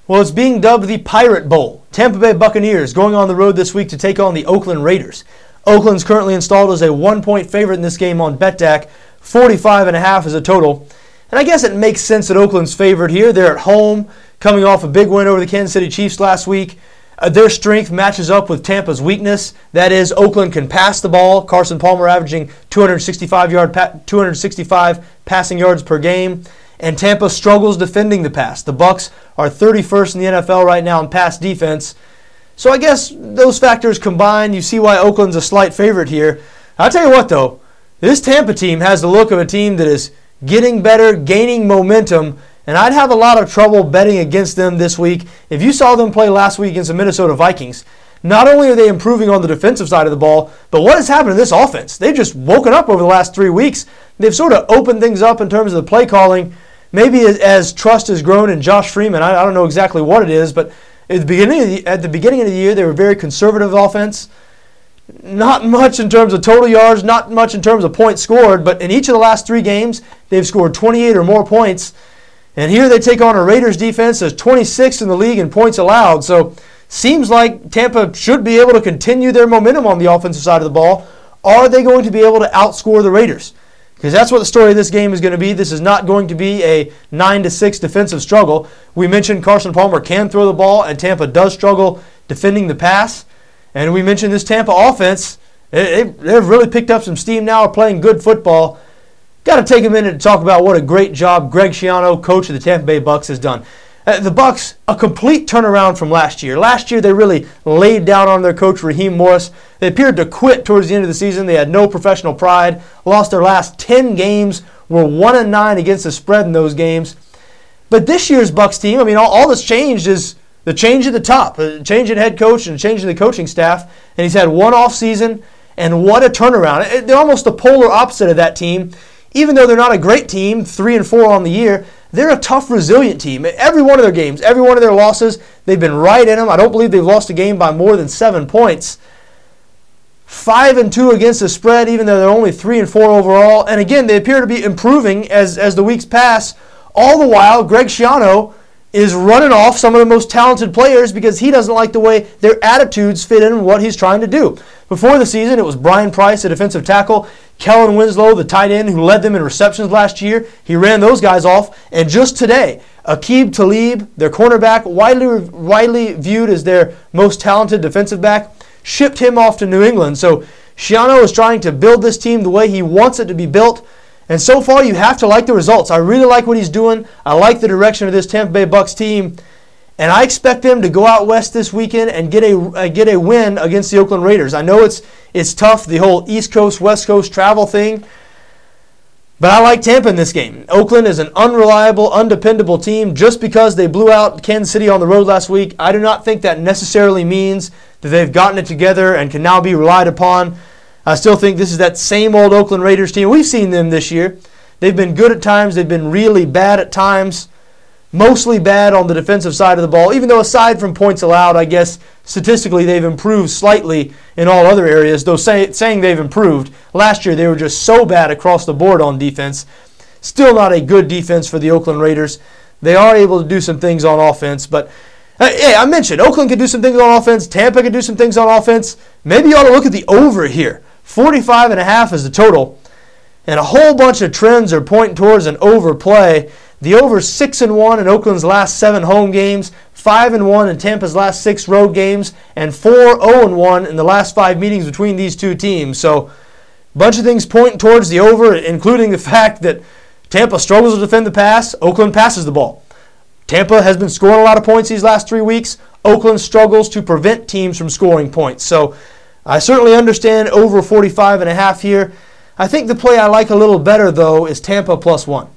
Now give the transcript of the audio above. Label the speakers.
Speaker 1: Well, it's being dubbed the Pirate Bowl. Tampa Bay Buccaneers going on the road this week to take on the Oakland Raiders. Oakland's currently installed as a 1-point favorite in this game on BETDAQ. 45.5 is a total. And I guess it makes sense that Oakland's favored here. They're at home, coming off a big win over the Kansas City Chiefs last week. Their strength matches up with Tampa's weakness. That is, Oakland can pass the ball. Carson Palmer averaging 265 passing yards per game. And Tampa struggles defending the pass. The Bucs are 31st in the NFL right now in pass defense. So I guess those factors combined, you see why Oakland's a slight favorite here. I'll tell you what, though. This Tampa team has the look of a team that is getting better, gaining momentum, and I'd have a lot of trouble betting against them this week. If you saw them play last week against the Minnesota Vikings, not only are they improving on the defensive side of the ball, but what has happened to this offense? They've just woken up over the last 3 weeks. They've sort of opened things up in terms of the play calling. Maybe as trust has grown in Josh Freeman, I don't know exactly what it is, but at the beginning of the year, they were very conservative offense. Not much in terms of total yards, not much in terms of points scored, but in each of the last 3 games, they've scored 28 or more points. And here they take on a Raiders defense that's 26th in the league in points allowed. So seems like Tampa should be able to continue their momentum on the offensive side of the ball. Are they going to be able to outscore the Raiders? Because that's what the story of this game is going to be. This is not going to be a 9-6 defensive struggle. We mentioned Carson Palmer can throw the ball, and Tampa does struggle defending the pass. And we mentioned this Tampa offense. They've really picked up some steam now, are playing good football. Got to take a minute to talk about what a great job Greg Schiano, coach of the Tampa Bay Bucs, has done. The Bucs, a complete turnaround from last year. Last year, they really laid down on their coach, Raheem Morris. They appeared to quit towards the end of the season. They had no professional pride, lost their last 10 games, were 1-9 against the spread in those games. But this year's Bucs team, I mean, all that's changed is the change at the top, a change in head coach and a change in the coaching staff. And he's had one off season, and what a turnaround. They're almost the polar opposite of that team. Even though they're not a great team, 3-4 on the year, they're a tough, resilient team. Every one of their games, every one of their losses, they've been right in them. I don't believe they've lost a game by more than 7 points. 5-2 against the spread, even though they're only 3-4 overall. And again, they appear to be improving as the weeks pass. All the while, Greg Schiano is running off some of the most talented players because he doesn't like the way their attitudes fit in what he's trying to do. Before the season, it was Brian Price, the defensive tackle, Kellen Winslow, the tight end who led them in receptions last year. He ran those guys off. And just today, Aqib Talib, their cornerback, widely viewed as their most talented defensive back, shipped him off to New England. So Schiano is trying to build this team the way he wants it to be built. And so far, you have to like the results. I really like what he's doing. I like the direction of this Tampa Bay Bucs team. And I expect them to go out west this weekend and get a win against the Oakland Raiders. I know it's tough, the whole East Coast, West Coast travel thing. But I like Tampa in this game. Oakland is an unreliable, undependable team. Just because they blew out Kansas City on the road last week, I do not think that necessarily means that they've gotten it together and can now be relied upon. I still think this is that same old Oakland Raiders team. We've seen them this year. They've been good at times. They've been really bad at times. Mostly bad on the defensive side of the ball, even though aside from points allowed, I guess statistically they've improved slightly in all other areas, though saying they've improved. Last year they were just so bad across the board on defense. Still not a good defense for the Oakland Raiders. They are able to do some things on offense, but hey, I mentioned Oakland can do some things on offense. Tampa can do some things on offense. Maybe you ought to look at the over here. 45.5 is the total, and a whole bunch of trends are pointing towards an overplay. The over 6-1 in Oakland's last 7 home games, 5-1 in Tampa's last 6 road games, and 4-0-1 in the last 5 meetings between these two teams. So a bunch of things pointing towards the over, including the fact that Tampa struggles to defend the pass, Oakland passes the ball. Tampa has been scoring a lot of points these last 3 weeks. Oakland struggles to prevent teams from scoring points. So I certainly understand over 45.5 here. I think the play I like a little better, though, is Tampa +1.